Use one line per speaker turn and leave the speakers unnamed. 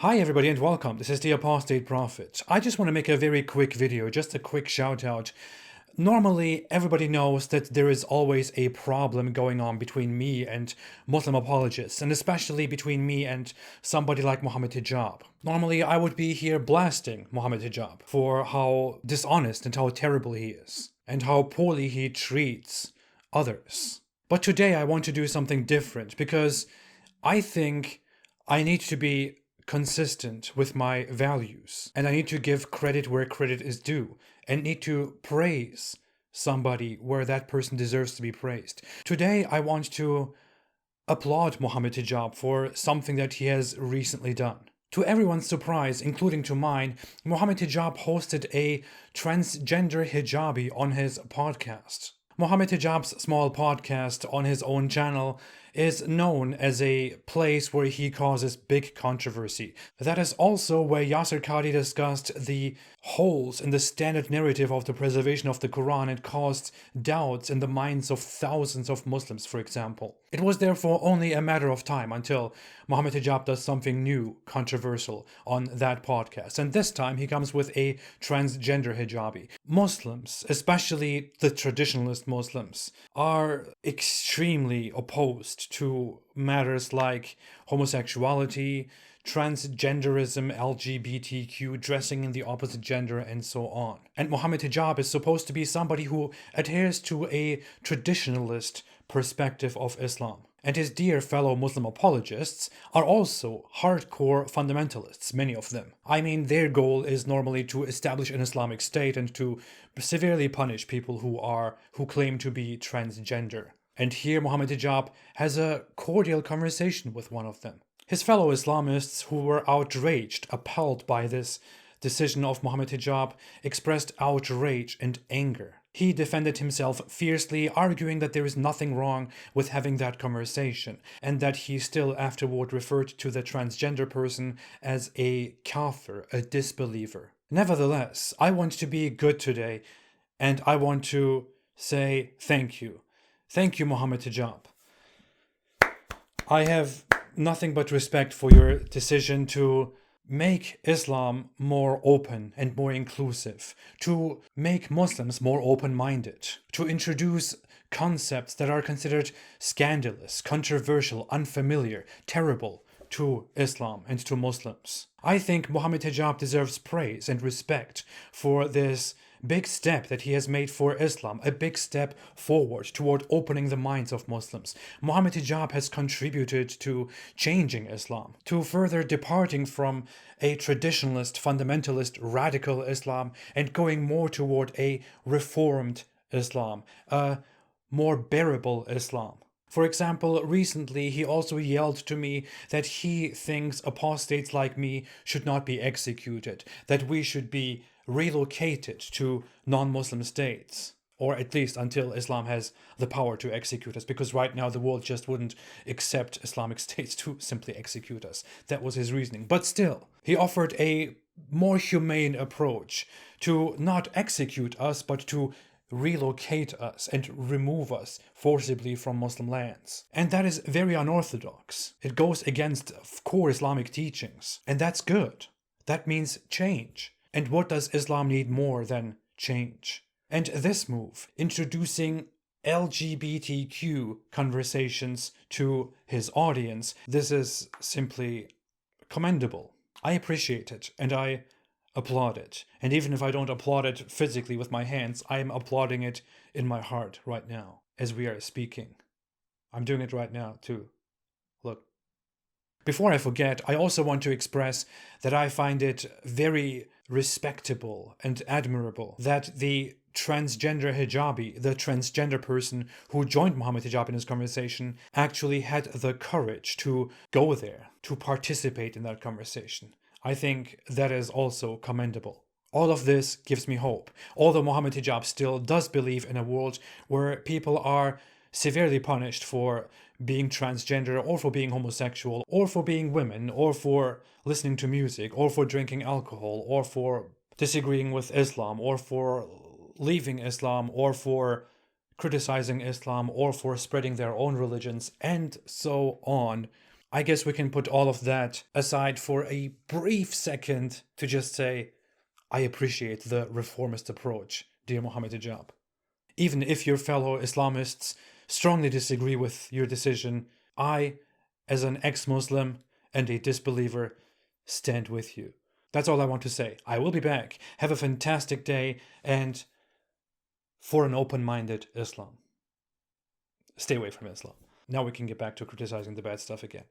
Hi everybody and welcome. This is the Apostate Prophet. I just want to make a very quick video, just a quick shout out. Normally, everybody knows that there is always a problem going on between me and Muslim apologists, and especially between me and somebody like Mohammed Hijab. Normally, I would be here blasting Mohammed Hijab for how dishonest and how terrible he is, and how poorly he treats others. But today I want to do something different because I think I need to be consistent with my values, and I need to give credit where credit is due, and need to praise somebody where that person deserves to be praised. Today I want to applaud Mohammed Hijab for something that he has recently done. To everyone's surprise, including to mine, Mohammed Hijab hosted a transgender hijabi on his podcast. Mohammed Hijab's small podcast on his own channel is known as a place where he causes big controversy. That is also where Yasser Qadi discussed the holes in the standard narrative of the preservation of the Quran and caused doubts in the minds of thousands of Muslims, for example. It was therefore only a matter of time until Mohammed Hijab does something new, controversial on that podcast. And this time he comes with a transgender hijabi. Muslims, especially the traditionalist Muslims, are extremely opposed to matters like homosexuality, transgenderism, LGBTQ, dressing in the opposite gender, and so on. And Mohammed Hijab is supposed to be somebody who adheres to a traditionalist perspective of Islam. And his dear fellow Muslim apologists are also hardcore fundamentalists, many of them. I mean, their goal is normally to establish an Islamic state and to severely punish people who claim to be transgender. And here Mohammed Hijab has a cordial conversation with one of them. His fellow Islamists, who were outraged, appalled by this decision of Mohammed Hijab, expressed outrage and anger. He defended himself fiercely, arguing that there is nothing wrong with having that conversation, and that he still afterward referred to the transgender person as a kafir, a disbeliever. Nevertheless, I want to be good today, and I want to say thank you. Thank you, Mohammed Hijab. I have nothing but respect for your decision to make Islam more open and more inclusive, to make Muslims more open-minded, to introduce concepts that are considered scandalous, controversial, unfamiliar, terrible to Islam and to Muslims. I think Mohammed Hijab deserves praise and respect for this big step that he has made for Islam, a big step forward toward opening the minds of Muslims. Mohammed Hijab has contributed to changing Islam, to further departing from a traditionalist, fundamentalist, radical Islam and going more toward a reformed Islam, a more bearable Islam. For example, recently he also yelled to me that he thinks apostates like me should not be executed, that we should be relocated to non-Muslim states, or at least until Islam has the power to execute us, because right now the world just wouldn't accept Islamic states to simply execute us. That was his reasoning. But still, he offered a more humane approach to not execute us, but to relocate us and remove us forcibly from Muslim lands. And that is very unorthodox. It goes against core Islamic teachings. And that's good. That means change. And what does Islam need more than change? And this move, introducing LGBTQ conversations to his audience, this is simply commendable. I appreciate it, and I applaud it. And even if I don't applaud it physically with my hands, I am applauding it in my heart right now as we are speaking. I'm doing it right now too. Look. Before I forget, I also want to express that I find it very respectable and admirable that the transgender hijabi, the transgender person who joined Mohammed Hijab in his conversation, actually had the courage to go there, to participate in that conversation. I think that is also commendable. All of this gives me hope, although Mohammed Hijab still does believe in a world where people are severely punished for being transgender or for being homosexual or for being women or for listening to music or for drinking alcohol or for disagreeing with Islam or for leaving Islam or for criticizing Islam or for spreading their own religions and so on. I guess we can put all of that aside for a brief second to just say, I appreciate the reformist approach, dear Mohammed Hijab. Even if your fellow Islamists strongly disagree with your decision, I, as an ex-Muslim and a disbeliever, stand with you. That's all I want to say. I will be back. Have a fantastic day, and for an open-minded Islam. Stay away from Islam. Now we can get back to criticizing the bad stuff again.